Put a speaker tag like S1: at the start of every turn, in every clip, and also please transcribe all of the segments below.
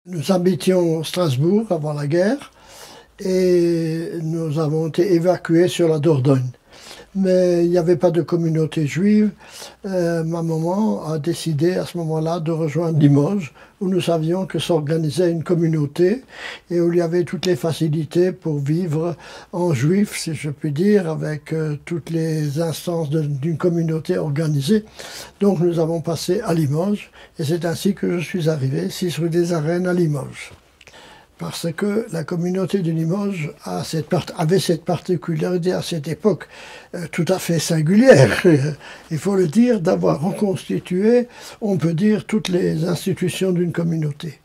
S1: Nous habitions Strasbourg avant la guerre et nous avons été évacués sur la Dordogne. Mais il n'y avait pas de communauté juive. Ma maman a décidé à ce moment-là de rejoindre Limoges, où nous savions que s'organisait une communauté et où il y avait toutes les facilités pour vivre en juif, si je puis dire, avec toutes les instances d'une communauté organisée. Donc nous avons passé à Limoges et c'est ainsi que je suis arrivé, 6 rue des Arènes à Limoges. Parce que la communauté de Limoges avait cette particularité à cette époque tout à fait singulière, il faut le dire, d'avoir reconstitué, on peut dire, toutes les institutions d'une communauté.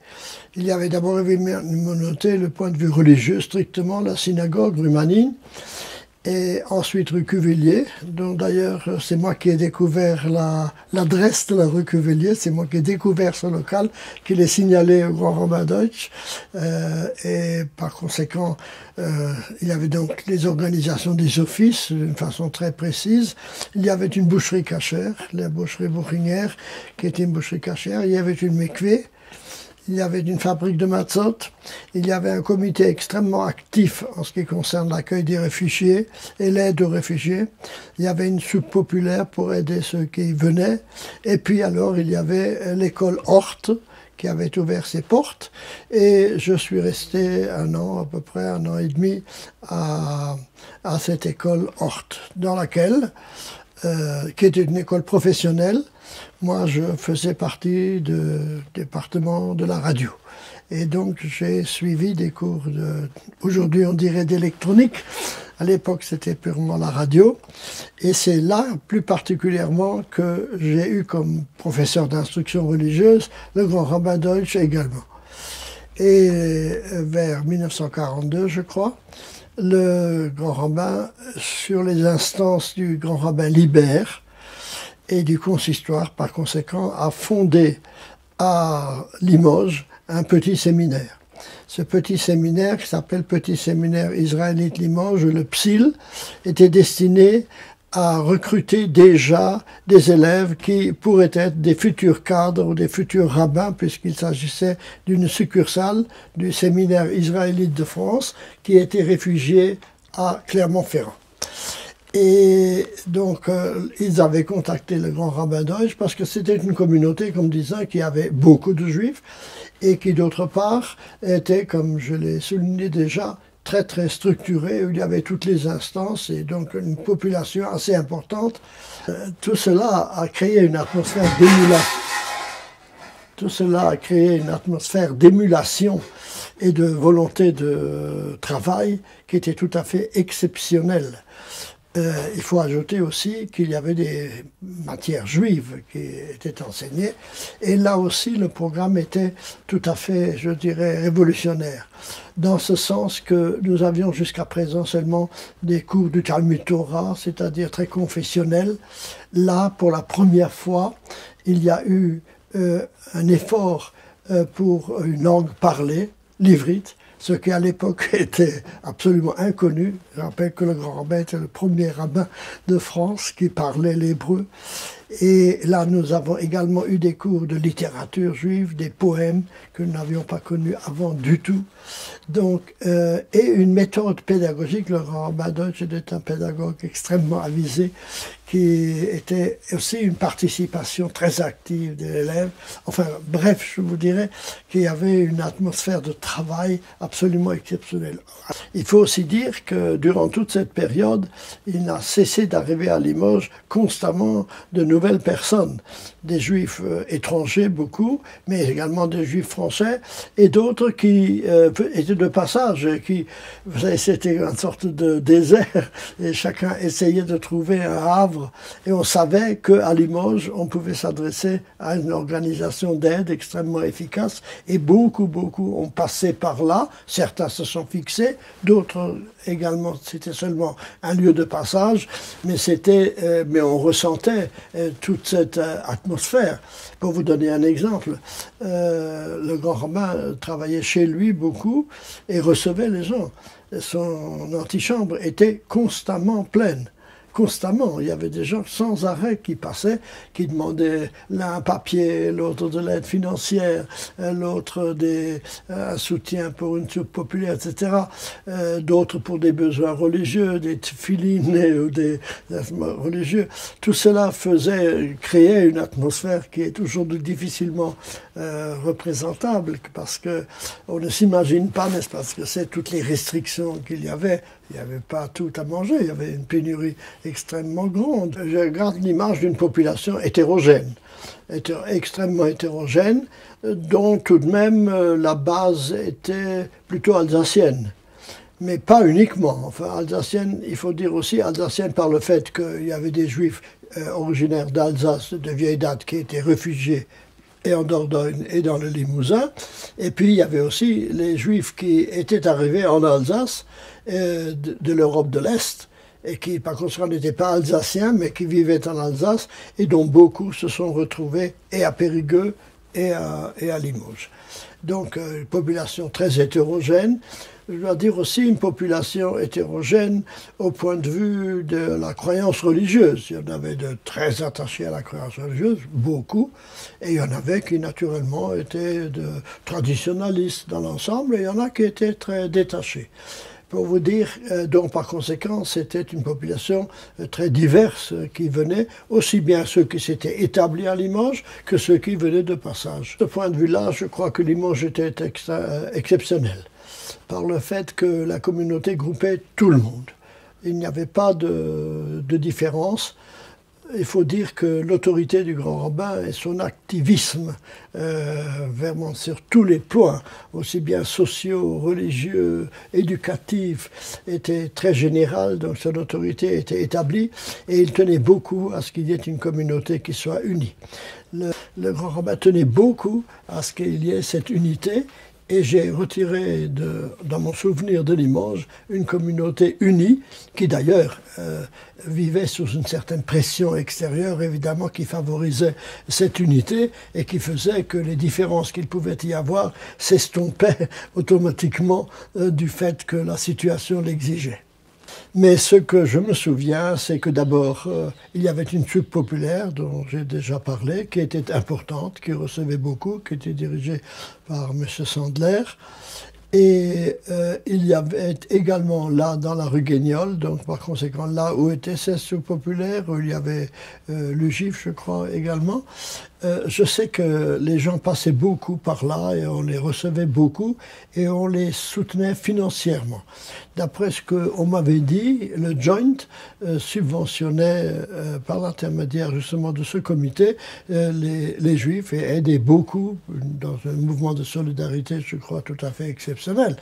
S1: Il y avait d'abord une communauté, le point de vue religieux strictement, la synagogue rue Manine, et ensuite rue Cuvillier, dont d'ailleurs c'est moi qui ai découvert l'adresse de la rue Cuvillier, c'est moi qui ai découvert ce local, qui l'ai signalé au grand rabbin Deutsch, et par conséquent il y avait donc les organisations des offices d'une façon très précise. Il y avait une boucherie cachère, la boucherie Buchinger, qui était une boucherie cachère, il y avait une mikvé, il y avait une fabrique de matzot, il y avait un comité extrêmement actif en ce qui concerne l'accueil des réfugiés et l'aide aux réfugiés. Il y avait une soupe populaire pour aider ceux qui venaient. Et puis alors, il y avait l'école Hort qui avait ouvert ses portes. Et je suis resté un an, à peu près un an et demi, à cette école Hort, dans laquelle, qui était une école professionnelle, moi, je faisais partie du département de la radio. Et donc, j'ai suivi des cours aujourd'hui on dirait d'électronique. À l'époque, c'était purement la radio. Et c'est là, plus particulièrement, que j'ai eu comme professeur d'instruction religieuse le grand rabbin Deutsch également. Et vers 1942, je crois, le grand rabbin, sur les instances du grand rabbin Libert, et du consistoire, par conséquent, a fondé à Limoges un petit séminaire. Ce petit séminaire, qui s'appelle Petit Séminaire Israélite Limoges, le PSIL, était destiné à recruter déjà des élèves qui pourraient être des futurs cadres ou des futurs rabbins, puisqu'il s'agissait d'une succursale du séminaire israélite de France qui était réfugié à Clermont-Ferrand. Et donc, ils avaient contacté le grand rabbin Deutsch parce que c'était une communauté, comme disant, qui avait beaucoup de juifs et qui, d'autre part, était, comme je l'ai souligné déjà, très très structurée, où il y avait toutes les instances et donc une population assez importante. Tout cela a créé une atmosphère d'émulation. Tout cela a créé une atmosphère d'émulation et de volonté de travail qui était tout à fait exceptionnelle. Il faut ajouter aussi qu'il y avait des matières juives qui étaient enseignées. Et là aussi, le programme était tout à fait, je dirais, révolutionnaire. Dans ce sens que nous avions jusqu'à présent seulement des cours du Talmud Torah, c'est-à-dire très confessionnels. Là, pour la première fois, il y a eu un effort pour une langue parlée, l'ivrite, ce qui à l'époque était absolument inconnu. Je rappelle que le grand rabbin était le premier rabbin de France qui parlait l'hébreu. Et là, nous avons également eu des cours de littérature juive, des poèmes que nous n'avions pas connus avant du tout. Donc, et une méthode pédagogique. Le grand rabbin Deutsch était un pédagogue extrêmement avisé, qui était aussi une participation très active des élèves. Enfin, bref, je vous dirais qu'il y avait une atmosphère de travail absolument exceptionnelle. Il faut aussi dire que durant toute cette période, il n'a cessé d'arriver à Limoges constamment de nouvelles personnes. Des juifs étrangers, beaucoup, mais également des juifs français, et d'autres qui étaient de passage, qui, vous savez, c'était une sorte de désert, et chacun essayait de trouver un havre, et on savait qu'à Limoges, on pouvait s'adresser à une organisation d'aide extrêmement efficace, et beaucoup ont passé par là. Certains se sont fixés, d'autres également, c'était seulement un lieu de passage, mais mais on ressentait toute cette atmosphère. Pour vous donner un exemple, le grand rabbin travaillait chez lui beaucoup et recevait les gens. Son antichambre était constamment pleine. constamment. Il y avait des gens sans arrêt qui passaient, qui demandaient l'un un papier, l'autre de l'aide financière, l'autre un soutien pour une soupe populaire, etc. D'autres pour des besoins religieux, des tefilines ou des religieux. Tout cela créait une atmosphère qui est aujourd'hui difficilement représentable parce qu'on ne s'imagine pas, n'est-ce pas, parce que c'est toutes les restrictions qu'il y avait. Il n'y avait pas tout à manger, il y avait une pénurie extrêmement grande. Je garde l'image d'une population hétérogène, extrêmement hétérogène, dont tout de même la base était plutôt alsacienne. Mais pas uniquement. Enfin, alsacienne, il faut dire aussi alsacienne par le fait qu'il y avait des juifs originaires d'Alsace de vieille date qui étaient réfugiés et en Dordogne et dans le Limousin. Et puis il y avait aussi les Juifs qui étaient arrivés en Alsace de l'Europe de l'Est et qui par conséquent n'étaient pas alsaciens mais qui vivaient en Alsace et dont beaucoup se sont retrouvés et à Périgueux et à Limoges. Donc une population très hétérogène. Je dois dire aussi une population hétérogène au point de vue de la croyance religieuse. Il y en avait de très attachés à la croyance religieuse, beaucoup, et il y en avait qui naturellement étaient traditionalistes dans l'ensemble, et il y en a qui étaient très détachés. Pour vous dire, donc par conséquent, c'était une population très diverse qui venait, aussi bien ceux qui s'étaient établis à Limoges que ceux qui venaient de passage. De ce point de vue-là, je crois que Limoges était exceptionnel, par le fait que la communauté groupait tout le monde. Il n'y avait pas de différence. Il faut dire que l'autorité du grand rabbin et son activisme vraiment sur tous les points, aussi bien sociaux, religieux, éducatifs, était très général, donc son autorité était établie et il tenait beaucoup à ce qu'il y ait une communauté qui soit unie. Le grand rabbin tenait beaucoup à ce qu'il y ait cette unité. Et j'ai retiré dans mon souvenir de Limoges une communauté unie qui d'ailleurs vivait sous une certaine pression extérieure évidemment qui favorisait cette unité et qui faisait que les différences qu'il pouvait y avoir s'estompaient automatiquement du fait que la situation l'exigeait. Mais ce que je me souviens, c'est que d'abord, il y avait une soupe populaire dont j'ai déjà parlé, qui était importante, qui recevait beaucoup, qui était dirigée par M. Sandler. Et il y avait également là, dans la rue Guignol, donc par conséquent là où était cette soupe populaire, où il y avait l'UGIF, je crois, également. Je sais que les gens passaient beaucoup par là et on les recevait beaucoup et on les soutenait financièrement. D'après ce qu'on m'avait dit, le Joint subventionnait par l'intermédiaire justement de ce comité les Juifs et aidait beaucoup dans un mouvement de solidarité, je crois, tout à fait exceptionnel,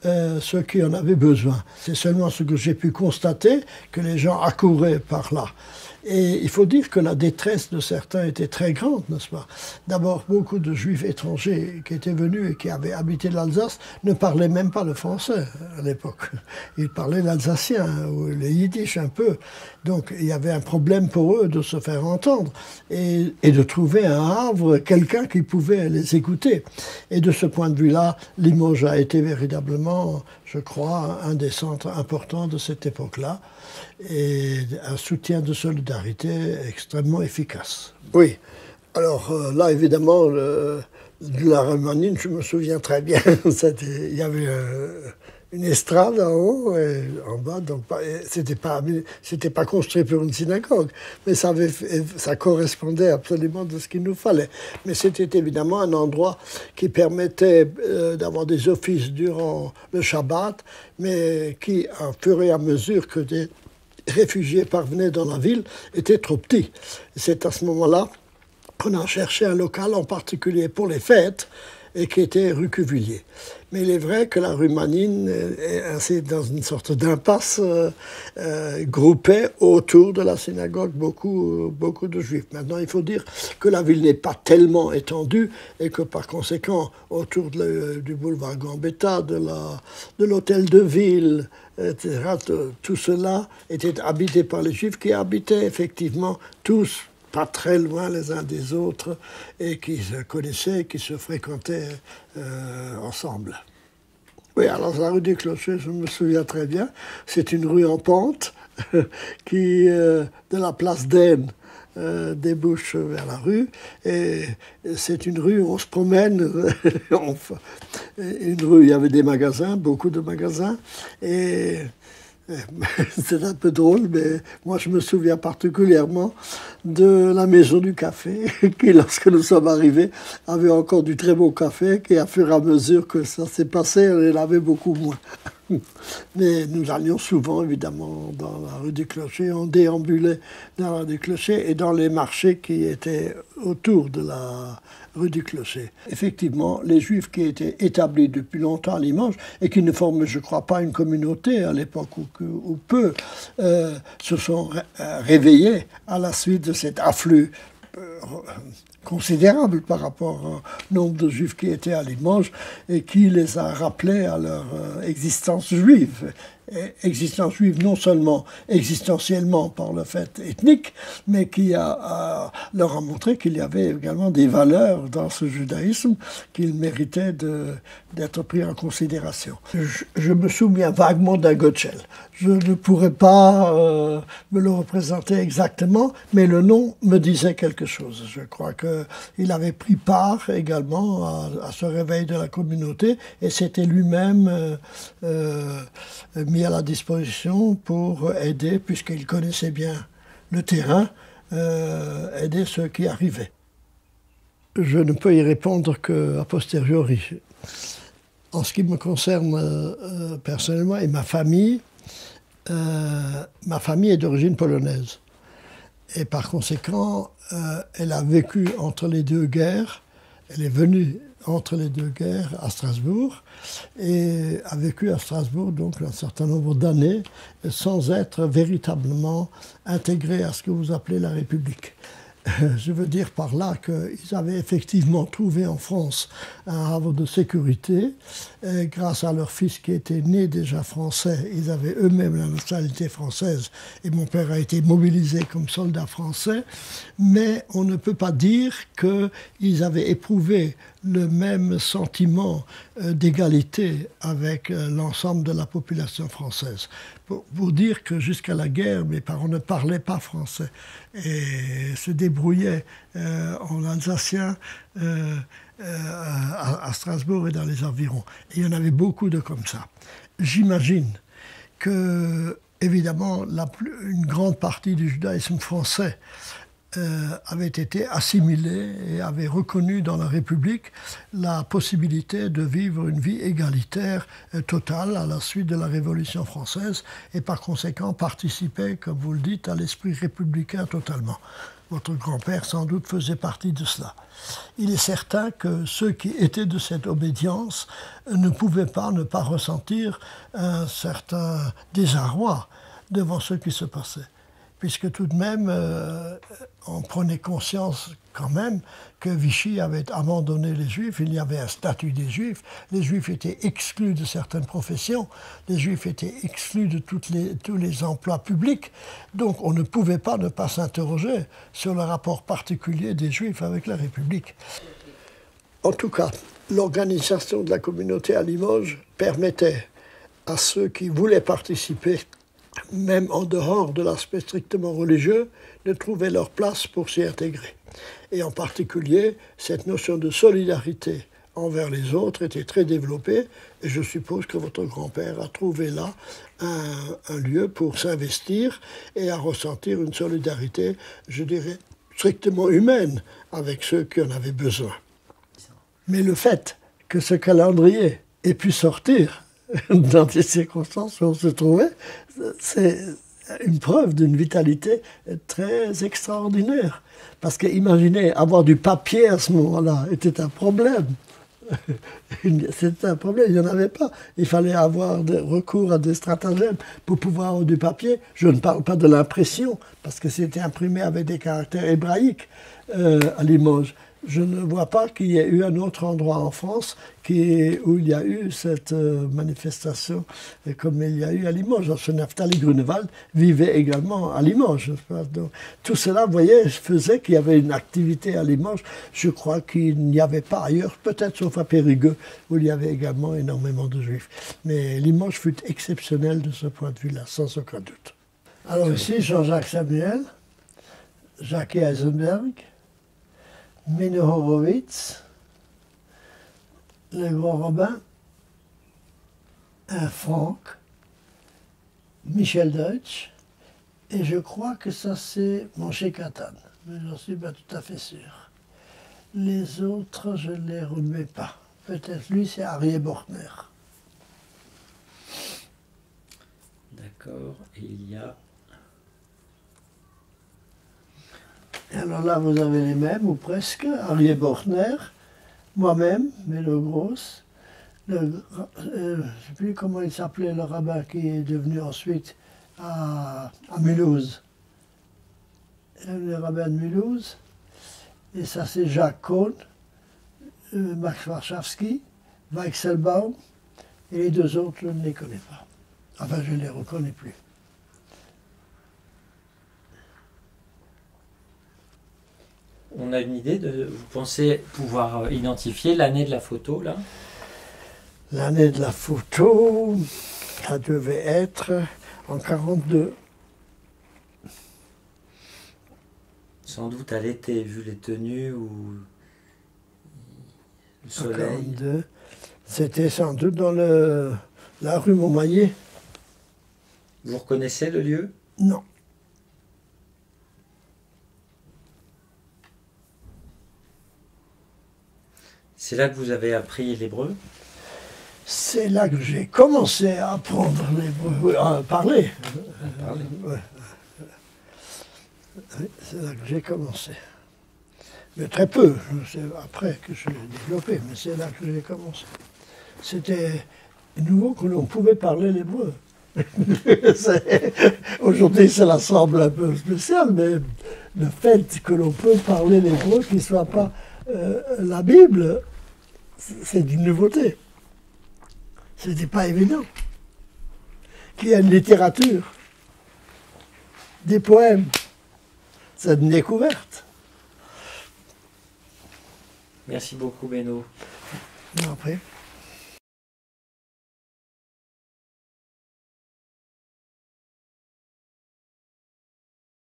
S1: ceux qui en avaient besoin. C'est seulement ce que j'ai pu constater, que les gens accouraient par là. Et il faut dire que la détresse de certains était très grande, n'est-ce pas? D'abord, beaucoup de Juifs étrangers qui étaient venus et qui avaient habité l'Alsace ne parlaient même pas le français à l'époque. Ils parlaient l'alsacien ou le yiddish un peu. Donc il y avait un problème pour eux de se faire entendre et de trouver un havre, quelqu'un qui pouvait les écouter. Et de ce point de vue-là, Limoges a été véritablement, je crois, un des centres importants de cette époque-là et un soutien de solidarité extrêmement efficace. Oui, alors là évidemment, de la Rhumanine, je me souviens très bien, il y avait une estrade en haut et en bas, donc c'était pas construit pour une synagogue, mais ça correspondait absolument de ce qu'il nous fallait. Mais c'était évidemment un endroit qui permettait d'avoir des offices durant le Shabbat, mais qui, au fur et à mesure que des réfugiés parvenaient dans la ville, était trop petit. C'est à ce moment-là qu'on a cherché un local en particulier pour les fêtes et qui était rue Cuvillier. Mais il est vrai que la rue Manine est ainsi dans une sorte d'impasse groupée autour de la synagogue beaucoup de Juifs. Maintenant, il faut dire que la ville n'est pas tellement étendue et que par conséquent, autour du boulevard Gambetta, de l'hôtel de ville, etc., tout cela était habité par les Juifs qui habitaient effectivement tous pas très loin les uns des autres et qui se connaissaient, qui se fréquentaient ensemble. Oui, alors la rue des Clochers, je me souviens très bien, c'est une rue en pente qui, de la place d'Aisne, débouche vers la rue. Et c'est une rue où on se promène. Une rue, il y avait des magasins, beaucoup de magasins. Et c'est un peu drôle, mais moi je me souviens particulièrement de la maison du café, qui lorsque nous sommes arrivés, avait encore du très beau café, qui à fur et à mesure que ça s'est passé, elle avait beaucoup moins. Mais nous allions souvent, évidemment, dans la rue du Clocher, on déambulait dans la rue du Clocher et dans les marchés qui étaient autour de la rue du Clocher. Effectivement, les Juifs qui étaient établis depuis longtemps à Limoges et qui ne forment, je ne crois pas, une communauté à l'époque ou peu, se sont réveillés à la suite de cet afflux considérable par rapport au nombre de Juifs qui étaient à Limoges et qui les a rappelés à leur existence juive. Et existence juive non seulement existentiellement par le fait ethnique, mais qui leur a montré qu'il y avait également des valeurs dans ce judaïsme qu'il méritait d'être pris en considération. Je me souviens vaguement d'un Götzschel. Je ne pourrais pas me le représenter exactement, mais le nom me disait quelque chose. Je crois qu'il avait pris part également à ce réveil de la communauté et c'était lui-même mis à la disposition pour aider, puisqu'il connaissait bien le terrain, aider ceux qui arrivaient. Je ne peux y répondre qu'a posteriori. En ce qui me concerne personnellement et ma famille est d'origine polonaise. Et par conséquent, elle a vécu entre les deux guerres, elle est venue entre les deux guerres à Strasbourg et a vécu à Strasbourg donc un certain nombre d'années sans être véritablement intégrée à ce que vous appelez la République. Je veux dire par là qu'ils avaient effectivement trouvé en France un havre de sécurité. Et grâce à leur fils qui était né déjà français, ils avaient eux-mêmes la nationalité française et mon père a été mobilisé comme soldat français. Mais on ne peut pas dire qu'ils avaient éprouvé le même sentiment d'égalité avec l'ensemble de la population française. Pour vous dire que jusqu'à la guerre, mes parents ne parlaient pas français et se débrouillaient en alsacien à Strasbourg et dans les environs. Et il y en avait beaucoup de comme ça. J'imagine que, évidemment, une grande partie du judaïsme français avait été assimilé et avait reconnu dans la République la possibilité de vivre une vie égalitaire totale à la suite de la Révolution française et par conséquent participait, comme vous le dites, à l'esprit républicain totalement. Votre grand-père sans doute faisait partie de cela. Il est certain que ceux qui étaient de cette obédience ne pouvaient pas ne pas ressentir un certain désarroi devant ce qui se passait. Puisque tout de même, on prenait conscience quand même que Vichy avait abandonné les Juifs, il y avait un statut des Juifs, les Juifs étaient exclus de certaines professions, les Juifs étaient exclus de tous les emplois publics, donc on ne pouvait pas ne pas s'interroger sur le rapport particulier des Juifs avec la République. En tout cas, l'organisation de la communauté à Limoges permettait à ceux qui voulaient participer, même en dehors de l'aspect strictement religieux, de trouver leur place pour s'y intégrer. Et en particulier, cette notion de solidarité envers les autres était très développée, et je suppose que votre grand-père a trouvé là un lieu pour s'investir et à ressentir une solidarité, je dirais, strictement humaine avec ceux qui en avaient besoin. Mais le fait que ce calendrier ait pu sortir dans des circonstances où on se trouvait, c'est une preuve d'une vitalité très extraordinaire. Parce que imaginez, avoir du papier à ce moment-là était un problème. C'était un problème, il n'y en avait pas. Il fallait avoir recours à des stratagèmes pour pouvoir avoir du papier. Je ne parle pas de l'impression, parce que c'était imprimé avec des caractères hébraïques à Limoges. Je ne vois pas qu'il y ait eu un autre endroit en France où il y a eu cette manifestation comme il y a eu à Limoges. Ce Naphtali Grunewald vivait également à Limoges. Donc, tout cela, vous voyez, faisait qu'il y avait une activité à Limoges. Je crois qu'il n'y avait pas ailleurs, peut-être sauf à Périgueux, où il y avait également énormément de Juifs. Mais Limoges fut exceptionnel de ce point de vue-là, sans aucun doute. Alors ici, Jean-Jacques Samuel, Jacques Eisenberg, Mine Horowitz, le grand rabbin, Franck, Michel Deutsch, et je crois que ça c'est Moshe Katan, mais j'en suis pas tout à fait sûr. Les autres, je ne les remets pas. Peut-être lui, c'est Arié Bortner.
S2: D'accord, et il y a...
S1: Alors là, vous avez les mêmes, ou presque, Arié Bortner, moi-même, Mélo Gross, je ne sais plus comment il s'appelait, le rabbin qui est devenu ensuite à Mulhouse. Le rabbin de Mulhouse, et ça c'est Jacques Cohn, Max Warszawski, Weichselbaum, et les deux autres, je ne les connais pas. Enfin, je ne les reconnais plus.
S2: On a une idée de... Vous pensez pouvoir identifier l'année de la photo, là?
S1: L'année de la photo, ça devait être en 42.
S2: Sans doute à l'été, vu les tenues ou le soleil.
S1: En 42. C'était sans doute dans la rue Montmagny.
S2: Vous reconnaissez le lieu?
S1: Non.
S2: C'est là que vous avez appris l'hébreu?
S1: C'est là que j'ai commencé à apprendre l'hébreu, à parler. Ouais. Oui, c'est là que j'ai commencé. Mais très peu, c'est après que je l'ai développé, mais c'est là que j'ai commencé. C'était nouveau que l'on pouvait parler l'hébreu. Aujourd'hui, cela semble un peu spécial, mais le fait que l'on peut parler l'hébreu, qu'il ne soit pas la Bible, c'est une nouveauté. Ce n'était pas évident. Qu'il y a une littérature, des poèmes, c'est une découverte.
S2: Merci beaucoup, Beno.
S1: Après.